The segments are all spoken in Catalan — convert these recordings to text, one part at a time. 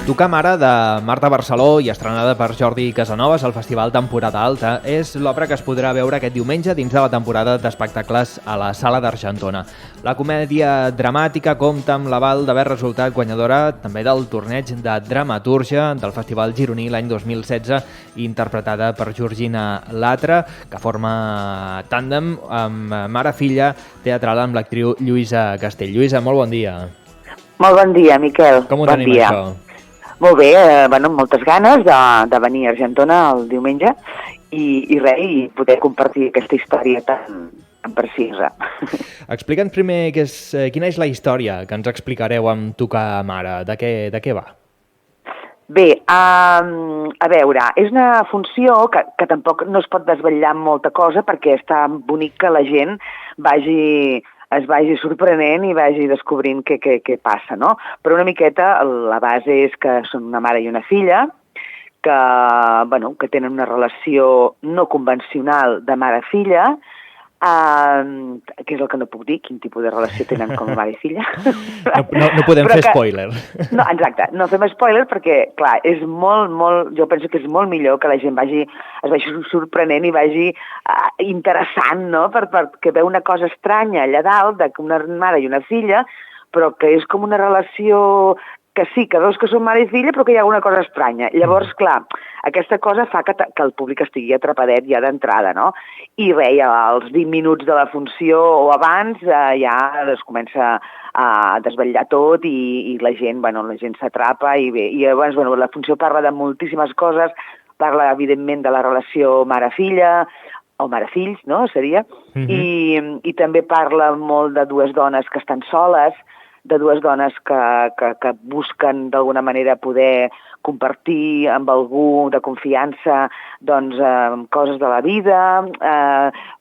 Tocar Mare, de Marta Barceló i estrenada per Jordi Casanovas al Festival Temporada Alta, és l'obra que es podrà veure aquest diumenge dins de la temporada d'espectacles a la Sala d'Argentona. La comèdia dramàtica compta amb l'aval d'haver resultat guanyadora també del torneig de dramatúrgia del Festival Gironí l'any 2016, interpretada per Georgina Latra, que forma tàndem amb mare-filla teatral amb l'actriu Lluïsa Castell. Lluïsa, molt bon dia. Molt bon dia, Miquel. Com ho tenim, això? Molt bé, amb moltes ganes de venir a Argentona el diumenge i poder compartir aquesta història tan precisa. Explica'ns primer quina és la història que ens explicareu amb Tocar Mare. De què va? Bé, a veure, és una funció que tampoc no es pot desvetllar molta cosa perquè està bonic que la gent es vagi sorprenent i vagi descobrint què passa, no? Però una miqueta la base és que són una mare i una filla que tenen una relació no convencional de mare-filla, que és el que no puc dir, quin tipus de relació tenen com a mare i filla. No podem fer spoiler. No, exacte, no fem spoiler perquè, clar, és molt, jo penso que és molt millor que la gent es vagi sorprenent i vagi interessant, no?, perquè veu una cosa estranya allà dalt, d'una mare i una filla, però que és com una relació que sí, que veus que són mare i filla, però que hi ha alguna cosa estranya. Llavors, clar, aquesta cosa fa que el públic estigui atrapadet ja d'entrada, no? I res, als 20 minuts de la funció o abans ja es comença a desvetllar tot i la gent s'atrapa i bé. I llavors, la funció parla de moltíssimes coses, parla, evidentment, de la relació mare-filla, o mare-fills, no?, seria, i també parla molt de dues dones que estan soles, de dues dones que busquen d'alguna manera poder compartir amb algú de confiança coses de la vida,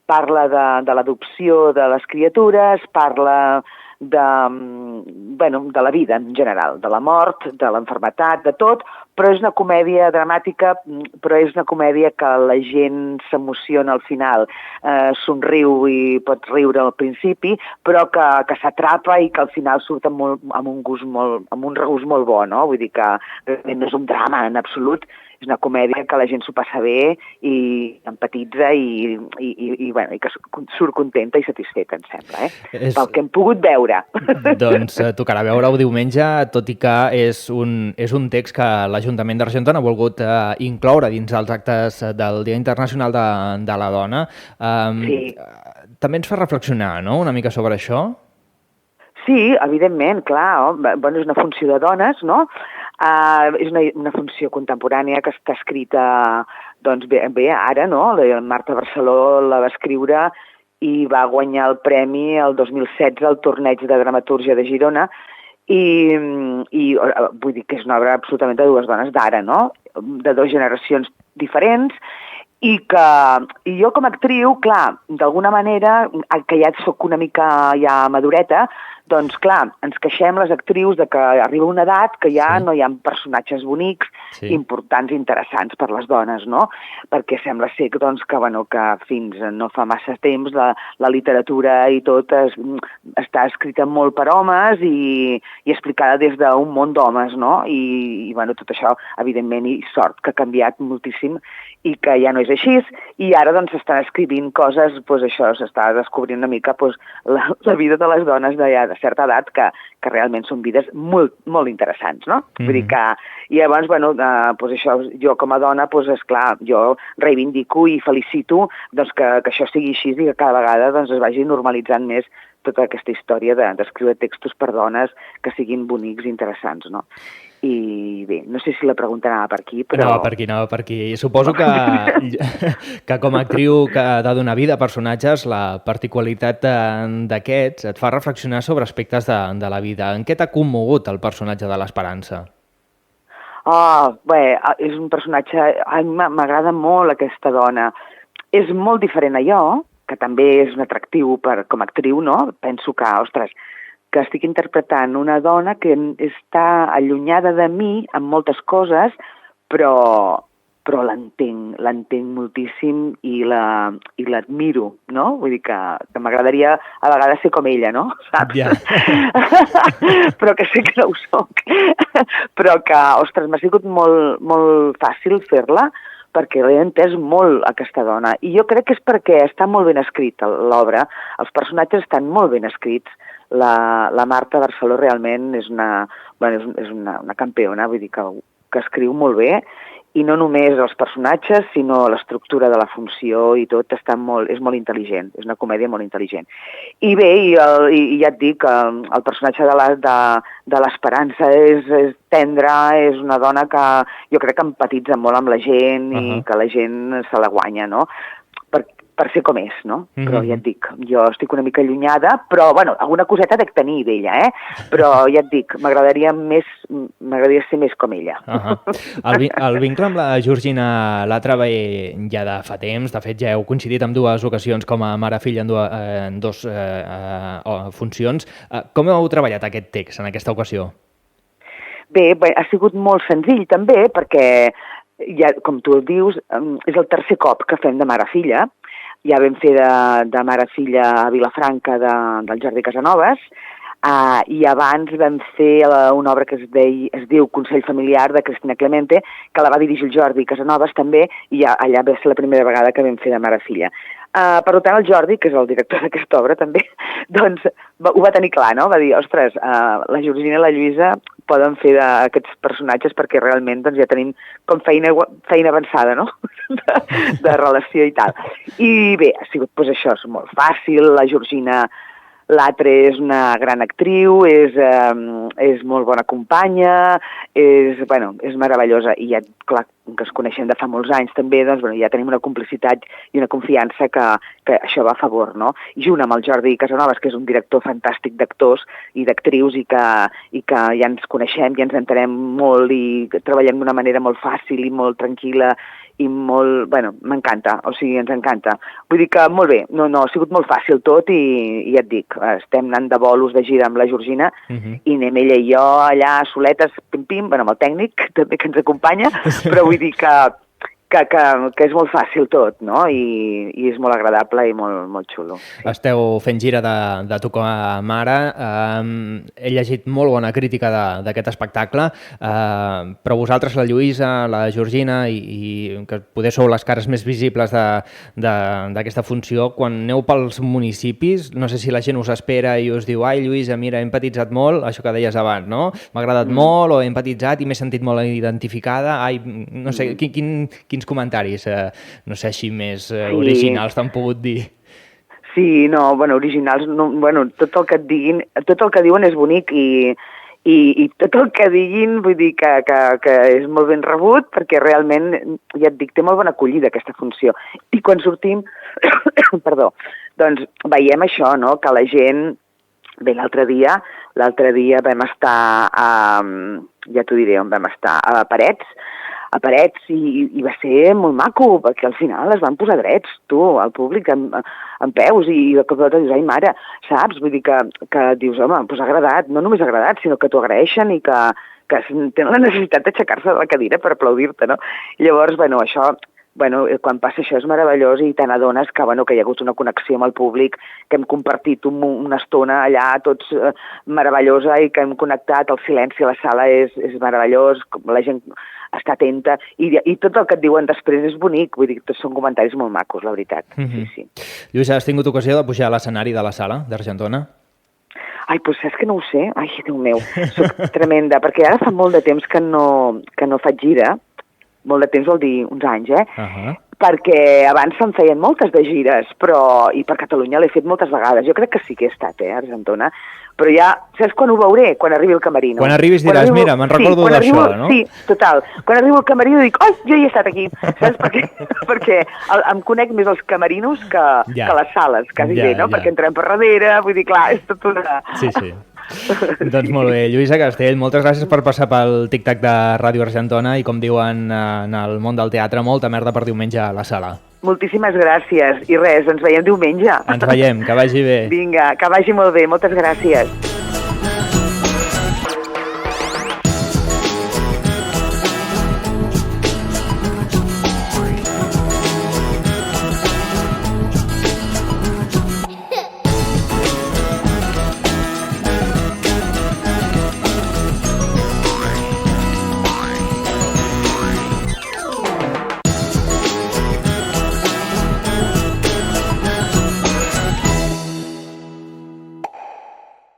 parla de l'adopció de les criatures, parla de la vida en general, de la mort, de l'enfermetat, de tot, però és una comèdia dramàtica, però és una comèdia que la gent s'emociona al final, somriu i pot riure al principi, però que s'atrapa i que al final surt amb un regust molt bo, no? Vull dir que no és un drama en absolut, és una comèdia que la gent s'ho passa bé i empatitza i que surt contenta i satisfeta, em sembla, pel que hem pogut veure. Doncs tocarà veure-ho diumenge, tot i que és un text que l'Ajuntament d'Argentona ha volgut incloure dins dels actes del Dia Internacional de la Dona. Sí. També ens fa reflexionar, no?, una mica sobre això? Sí, evidentment, clar. És una funció de dones, no? És una funció contemporània que està escrita, bé, ara, no? La Marta Barceló la va escriure i va guanyar el premi el 2016 al torneig de dramatúrgia de Girona i vull dir que és una obra absolutament de dues dones d'ara, no? De dues generacions diferents i jo com a actriu, clar, d'alguna manera, que ja soc una mica ja madureta, doncs clar, ens queixem les actrius de que arriba una edat que ja no hi ha personatges bonics, importants i interessants per les dones, no? Perquè sembla ser que fins no fa massa temps la literatura i tot està escrita molt per homes i explicada des d'un món d'homes, no? I tot això, evidentment, i sort que ha canviat moltíssim i que ja no és així, i ara s'estan escrivint coses, això, s'està descobrint una mica la vida de les dones de certa edat que realment són vides molt, molt interessants, no? Vull dir que, i llavors, això, jo com a dona, esclar, jo reivindico i felicito que això sigui així i que cada vegada es vagi normalitzant més tota aquesta història d'escriure textos per dones que siguin bonics i interessants, no? I bé, no sé si la pregunta anava per aquí, però... Anava per aquí. Suposo que com a actriu que ha de donar vida a personatges, la particularitat d'aquests et fa reflexionar sobre aspectes de la vida. En què t'ha commogut el personatge de l'Esperança? És un personatge... M'agrada molt aquesta dona. És molt diferent a jo, que també és un atractiu com a actriu, no? Penso que, ostres, que estic interpretant una dona que està allunyada de mi en moltes coses, però l'entenc moltíssim i l'admiro, no? Vull dir que m'agradaria a vegades ser com ella, no? Saps? Ja. Però que sé que no ho soc. Però que, ostres, m'ha sigut molt, molt fàcil fer-la, perquè l'he entès molt, aquesta dona. I jo crec que és perquè està molt ben escrita l'obra, els personatges estan molt ben escrits. La Marta Barceló realment és una campiona, vull dir que escriu molt bé, i no només els personatges, sinó l'estructura de la funció i tot és molt intel·ligent, és una comèdia molt intel·ligent. I bé, i ja et dic, el personatge de l'Esperança és tendre, és una dona que jo crec que empatitza molt amb la gent i que la gent se la guanya, no? Per ser com és, no? Però ja et dic, jo estic una mica allunyada, però, bueno, alguna coseta dec tenir d'ella, Però ja et dic, m'agradaria ser més com ella. El vincle amb la Georgina Latra ve ja de fa temps, de fet ja heu coincidit en 2 ocasions com a mare-filla en 2 funcions. Com heu treballat aquest text en aquesta ocasió? Bé, ha sigut molt senzill també, perquè, ja, com tu dius, és el tercer cop que fem de mare-filla. Ja vam fer de mare-filla a Vilafranca del Jordi Casanovas, i abans vam fer una obra que es diu Consell familiar, de Cristina Clemente, que la va dirigir el Jordi Casanovas també, i allà va ser la primera vegada que vam fer de mare-filla. Per tant, el Jordi, que és el director d'aquesta obra també, doncs ho va tenir clar, no? Va dir, ostres, la Georgina i la Lluïsa poden fer d'aquests personatges perquè realment doncs, ja tenim com feina avançada, no? de relació i tal. I bé, ha sigut doncs, això, és molt fàcil, la Georgina Latra és una gran actriu, és molt bona companya, és meravellosa i ja, clar, que es coneixem de fa molts anys també, doncs ja tenim una complicitat i una confiança que això va a favor, no? I junt amb el Jordi Casanovas, que és un director fantàstic d'actors i d'actrius i que ja ens coneixem, ja ens entenem molt i treballem d'una manera molt fàcil i molt tranquil·la i molt, m'encanta, o sigui, ens encanta. Vull dir que molt bé, no, ha sigut molt fàcil tot i ja et dic, estem anant de bolos de gira amb la Georgina i anem ella i jo allà soletes, pim-pim, amb el tècnic també que ens acompanya, però vull dir que és molt fàcil tot, no? I és molt agradable i molt xulo. Sí. Esteu fent gira de Tu com a mare. He llegit molt bona crítica d'aquest espectacle, però vosaltres, la Lluïsa, la Georgina, i que poder sou les cares més visibles d'aquesta funció, quan aneu pels municipis, no sé si la gent us espera i us diu ai, Lluïsa, mira, he empatitzat molt, això que deies abans, no? M'ha agradat molt, o he empatitzat i m'he sentit molt identificada, ai, no sé, quins comentaris, no sé, així més originals t'han pogut dir? Sí, no, originals, tot el que et diguin, tot el que diuen és bonic i tot el que diguin vull dir que és molt ben rebut perquè realment, ja et dic, té molt bona acollida aquesta funció. I quan sortim, perdó, doncs veiem això, no?, que la gent, bé, l'altre dia vam estar ja t'ho diré on vam estar, a Parets i va ser molt maco, perquè al final es van posar drets, el públic, en peus, i de cop dius, ai mare, saps? Vull dir que dius, home, doncs ha agradat, no només ha agradat, sinó que t'ho agraeixen i que tenen la necessitat d'aixecar-se de la cadira per aplaudir-te, no? I llavors, això, quan passa això és meravellós i te n'adones que hi ha hagut una connexió amb el públic, que hem compartit una estona allà tots meravellosa i que hem connectat, el silenci a la sala és meravellós, la gent està atenta i tot el que et diuen després és bonic, vull dir que són comentaris molt macos, la veritat. Sí. Lluïsa, has tingut ocasió de pujar a l'escenari de la sala d'Argentona? Ai, doncs saps que no ho sé? Ai, Déu meu, soc tremenda, perquè ara fa molt de temps que no faig gira, molt de temps vol dir uns anys, perquè abans se'n feien moltes de gires, i per Catalunya l'he fet moltes vegades. Jo crec que sí que he estat, a Argentona, però ja, saps quan ho veuré? Quan arribi al camerino. Quan arribis diràs, mira, me'n recordo d'això, no? Sí, total. Quan arribo al camerino dic, ai, jo hi he estat aquí, saps? Perquè em conec més els camerinos que les sales, quasi bé, no? Perquè entrem per darrere, vull dir, clar, és tot una... Sí. Doncs molt bé, Lluïsa Castell, moltes gràcies per passar pel tic-tac de Ràdio Argentona i, com diuen en el món del teatre, molta merda per diumenge a la sala. Moltíssimes gràcies. I res, ens veiem diumenge. Ens veiem, que vagi bé. Vinga, que vagi molt bé. Moltes gràcies.